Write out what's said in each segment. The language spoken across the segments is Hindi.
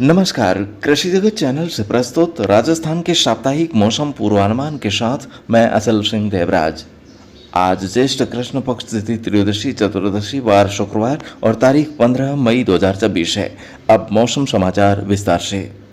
नमस्कार, कृषि जगत चैनल से प्रस्तुत राजस्थान के साप्ताहिक मौसम पूर्वानुमान के साथ मैं अचल सिंह देवराज। आज ज्येष्ठ कृष्ण पक्ष तिथि त्रयोदशी चतुर्दशी वार शुक्रवार और तारीख 15 मई 2024 है। अब मौसम समाचार विस्तार से।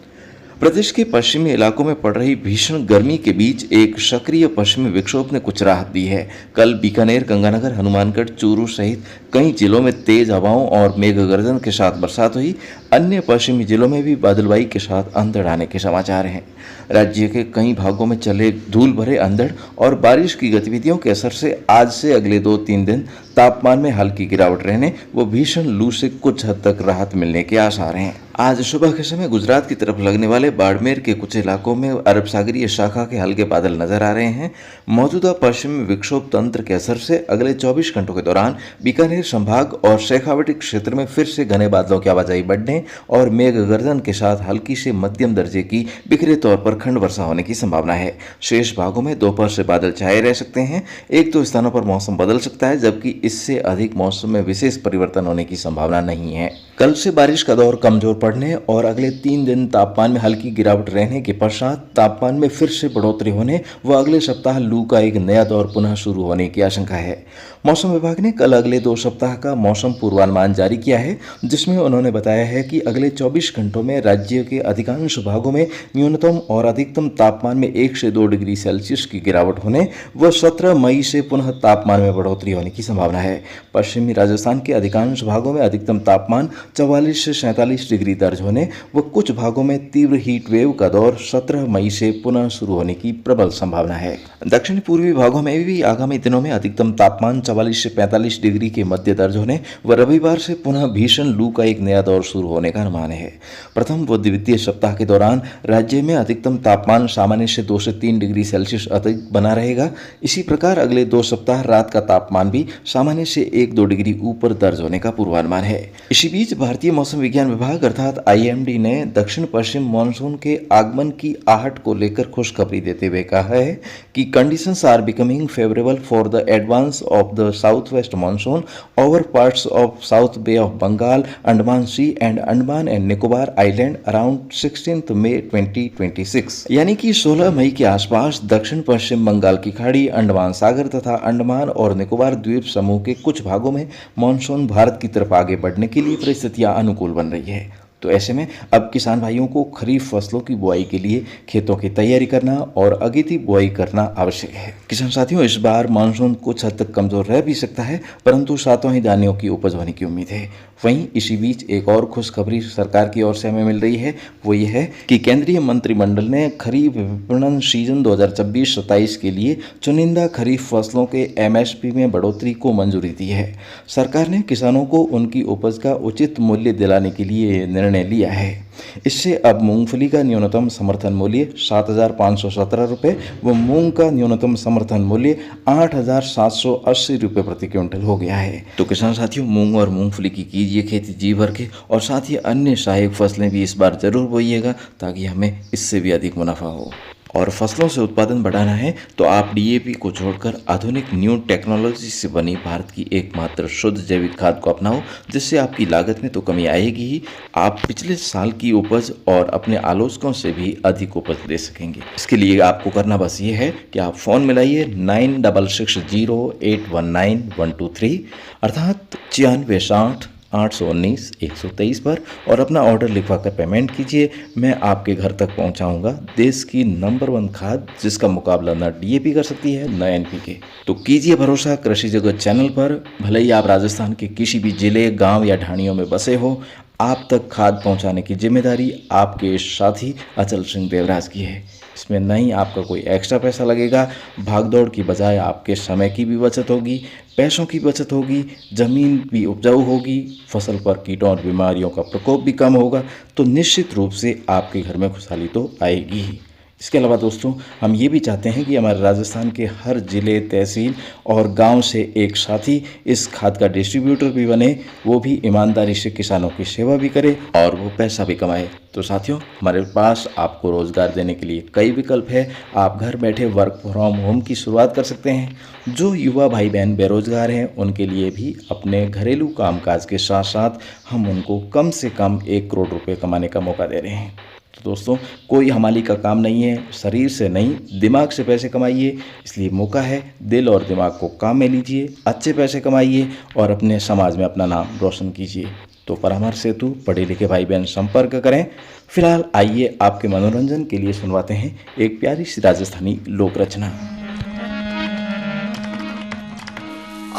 प्रदेश के पश्चिमी इलाकों में पड़ रही भीषण गर्मी के बीच एक सक्रिय पश्चिमी विक्षोभ ने कुछ राहत दी है। कल बीकानेर, गंगानगर, हनुमानगढ़, चूरू सहित कई जिलों में तेज हवाओं और मेघ गर्जन के साथ बरसात हुई। अन्य पश्चिमी जिलों में भी बादलबाई के साथ अंधड़ आने के समाचार हैं। राज्य के कई भागों में चले धूल भरे अंधड़ और बारिश की गतिविधियों के असर से आज से अगले 2-3 दिन तापमान में हल्की गिरावट रहने व भीषण लू से कुछ हद तक राहत मिलने के आसार हैं। आज सुबह के समय गुजरात की तरफ लगने वाले बाड़मेर के कुछ इलाकों में अरब सागरीय शाखा के हल्के बादल नजर आ रहे हैं। मौजूदा पश्चिमी विक्षोभ तंत्र के असर से अगले 24 घंटों के दौरान बीकानेर संभाग और शेखावटी क्षेत्र में फिर से घने बादलों की आवाजाही बढ़ने और मेघ गर्जन के साथ हल्की से मध्यम दर्जे की बिखरे तौर पर खंड वर्षा होने की संभावना है। शेष भागों में दोपहर से बादल छाए रह सकते हैं। 1-2 स्थानों पर मौसम बदल सकता है, जबकि इससे अधिक मौसम में विशेष परिवर्तन होने की संभावना नहीं है। कल से बारिश का दौर कमजोर पड़ने और अगले 3 दिन तापमान में हल्की गिरावट रहने के पश्चात तापमान में फिर से बढ़ोतरी होने व अगले सप्ताह लू का एक नया दौर पुनः शुरू होने की आशंका है। मौसम विभाग ने कल अगले 2 सप्ताह का मौसम पूर्वानुमान जारी किया है, जिसमें उन्होंने बताया है कि अगले 24 घंटों में राज्य के अधिकांश भागों में न्यूनतम और अधिकतम तापमान में 1 से 2 डिग्री सेल्सियस की गिरावट होने व 17 मई से पुनः तापमान में बढ़ोतरी होने की संभावना है। पश्चिमी राजस्थान के अधिकांश भागों में अधिकतम तापमान 44 से 47 डिग्री दर्ज होने व कुछ भागों में तीव्र हीट वेव का दौर 17 मई से पुनः शुरू होने की प्रबल संभावना है। दक्षिण पूर्वी भागों में भी आगामी दिनों में अधिकतम तापमान 44 से 45 डिग्री के मध्य दर्ज होने व रविवार से पुनः भीषण लू का एक नया दौर शुरू होने का अनुमान है। प्रथम व द्वितीय सप्ताह के दौरान राज्य में अधिकतम तापमान सामान्य से 2 से 3 डिग्री सेल्सियस अधिक बना रहेगा। इसी प्रकार अगले 2 सप्ताह रात का तापमान भी सामान्य से 1-2 डिग्री ऊपर दर्ज होने का पूर्वानुमान है। इसी बीच भारतीय मौसम विज्ञान विभाग अर्थात IMD ने दक्षिण पश्चिम मानसून के आगमन की आहट को लेकर खुशखबरी देते हुए कहा है कि conditions are becoming favourable for the advance of the south west monsoon over parts of south bay of Bengal, Andaman sea and Andaman and Nicobar island around 16 May 2026। यानी कि 16 मई के आसपास दक्षिण पश्चिम बंगाल की खाड़ी, अंडमान सागर तथा अंडमान और निकोबार द्वीप समूह के कुछ भागों में मानसून भारत की तरफ आगे बढ़ने के लिए परिस्थितियां अनुकूल बन रही है। तो ऐसे में अब किसान भाइयों को खरीफ फसलों की बुआई के लिए खेतों की तैयारी करना और अगेती बुआई करना आवश्यक है। किसान साथियों, इस बार मानसून कुछ हद तक कमजोर रह भी सकता है, परंतु सातों ही धान्यों की उपज होने की उम्मीद है। वहीं इसी बीच एक और खुशखबरी सरकार की ओर से हमें मिल रही है, वो ये है कि केंद्रीय मंत्रिमंडल ने खरीफ विपणन सीजन 2026-27 के लिए चुनिंदा खरीफ फसलों के MSP में बढ़ोतरी को मंजूरी दी है। सरकार ने किसानों को उनकी उपज का उचित मूल्य दिलाने के लिए निर्णय लिया है। इससे अब मूंगफली का न्यूनतम समर्थन मूल्य 7,517 रुपये व मूंग का न्यूनतम समर्थन मूल्य 8,780 रुपये प्रति क्विंटल हो गया है। तो किसान साथियों, मूंग और मूंगफली की कीजिए खेती जी भर के और साथ ही अन्य सहायक फसलें भी इस बार जरूर बोइएगा, ताकि हमें इससे भी अधिक मुनाफा हो। और फसलों से उत्पादन बढ़ाना है तो आप DAP को छोड़कर आधुनिक न्यू टेक्नोलॉजी से बनी भारत की एकमात्र शुद्ध जैविक खाद को अपनाओ, जिससे आपकी लागत में तो कमी आएगी ही, आप पिछले साल की उपज और अपने आलोचकों से भी अधिक उपज ले सकेंगे। इसके लिए आपको करना बस ये है कि आप फ़ोन मिलाइए 9660819123 अर्थात 9660 819-123 पर और अपना ऑर्डर लिखवा कर पेमेंट कीजिए। मैं आपके घर तक पहुंचाऊंगा देश की नंबर 1 खाद, जिसका मुकाबला न DAP कर सकती है न NPK। तो कीजिए भरोसा कृषि जगत चैनल पर। भले ही आप राजस्थान के किसी भी जिले, गांव या ढाणियों में बसे हो, आप तक खाद पहुंचाने की जिम्मेदारी आपके साथी अचल सिंह देवराज की है। इसमें न ही आपका कोई एक्स्ट्रा पैसा लगेगा, भागदौड़ की बजाय आपके समय की भी बचत होगी, पैसों की बचत होगी, ज़मीन भी उपजाऊ होगी, फसल पर कीटों और बीमारियों का प्रकोप भी कम होगा। तो निश्चित रूप से आपके घर में खुशहाली तो आएगी ही। इसके अलावा दोस्तों हम ये भी चाहते हैं कि हमारे राजस्थान के हर ज़िले, तहसील और गांव से एक साथी इस खाद का डिस्ट्रीब्यूटर भी बने, वो भी ईमानदारी से किसानों की सेवा भी करे और वो पैसा भी कमाए। तो साथियों, हमारे पास आपको रोज़गार देने के लिए कई विकल्प है। आप घर बैठे वर्क फ्रॉम होम की शुरुआत कर सकते हैं। जो युवा भाई बहन बेरोजगार हैं उनके लिए भी अपने घरेलू कामकाज के साथ साथ हम उनको कम से कम 1 करोड़ रुपए कमाने का मौका दे रहे हैं। तो दोस्तों, कोई हमाली का काम नहीं है, शरीर से नहीं दिमाग से पैसे कमाइए। इसलिए मौका है, दिल और दिमाग को काम में लीजिए, अच्छे पैसे कमाइए और अपने समाज में अपना नाम रोशन कीजिए। तो परामर्श हेतु पढ़े लिखे भाई बहन संपर्क करें। फिलहाल आइए आपके मनोरंजन के लिए सुनवाते हैं एक प्यारी सी राजस्थानी लोक रचना।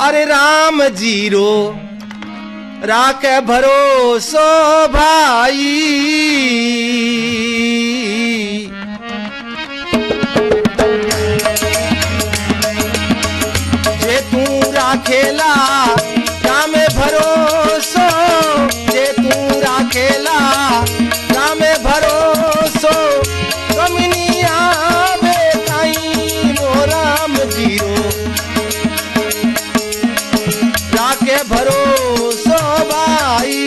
अरे राम जीरो राके भरोसो भाई, जे तू राखेला राम भरोसो, जे तू राखेला राम भरोसो, कमनी आवे ताई वो राम जीरो राके भरोसो भाई।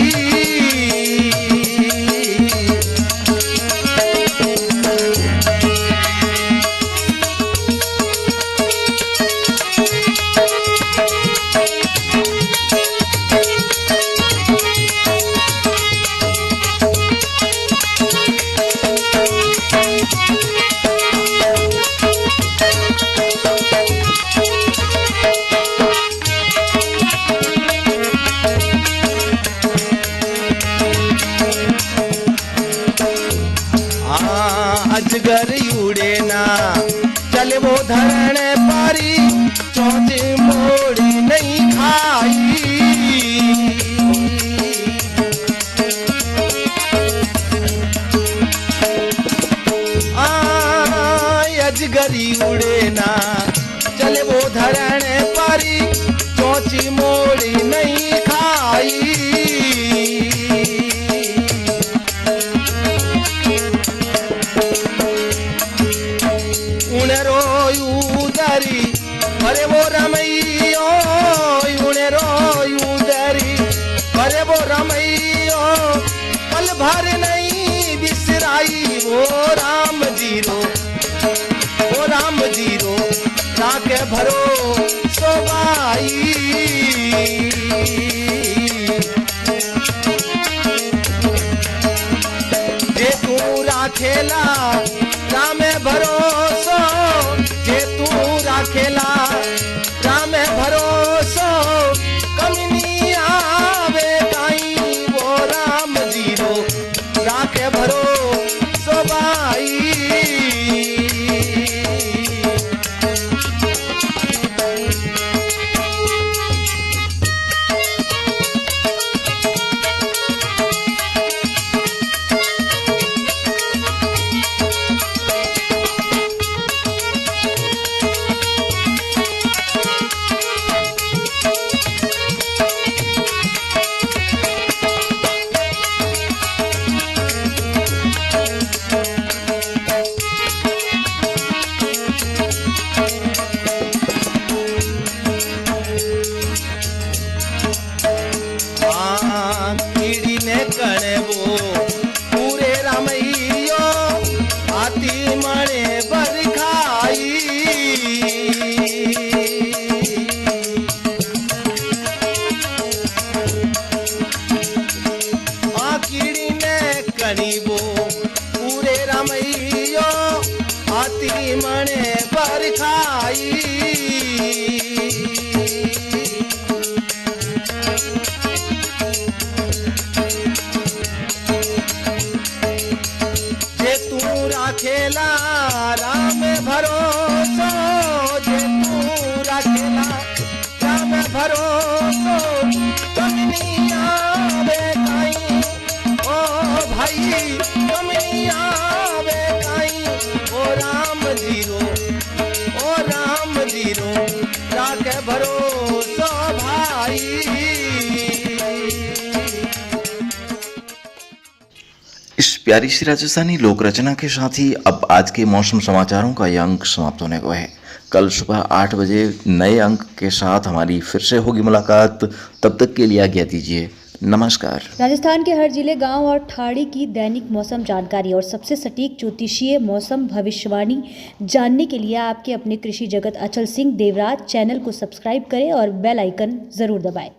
अजगर उड़े ना चले वो धरण पारी, चौच मोड़ी नहीं खाई। अजगरी उड़े ना चले वो धरण पारी, चौच मोड़ी नहीं खाई। अरे वो रमैयो उड़े रोयू दरी, अरे वो रमैयो पल भर नहीं बिसराई। वो राम जीरो राके भरोसो भाई। जे तू राखेला राम भरोसो, जे तू राखेला राम भरोसो, कमनी आवे ताई वो राम जीरो राखे भरोसो भाई। पूरे रामैयो आती मणे बरखाई। कीड़ी ने कनीबो पूरे रामैयो आती मणे बरखाई। राखेला राम भरोसो, जे तू राखेला राम भरोसो, कमनी आवे ताई ओ भाई, कमनी आवे ताई ओ राम जीरो राके भरोसो भाई। इस प्यारी सी राजस्थानी लोक रचना के साथ ही अब आज के मौसम समाचारों का यह अंक समाप्त होने को है। कल सुबह 8 बजे नए अंक के साथ हमारी फिर से होगी मुलाकात। तब तक के लिए आज्ञा दीजिए। नमस्कार। राजस्थान के हर जिले, गांव और ठाड़ी की दैनिक मौसम जानकारी और सबसे सटीक ज्योतिषीय मौसम भविष्यवाणी जानने के लिए आपके अपने कृषि जगत अचल सिंह देवराज चैनल को सब्सक्राइब करें और बेल आइकन जरूर दबाएं।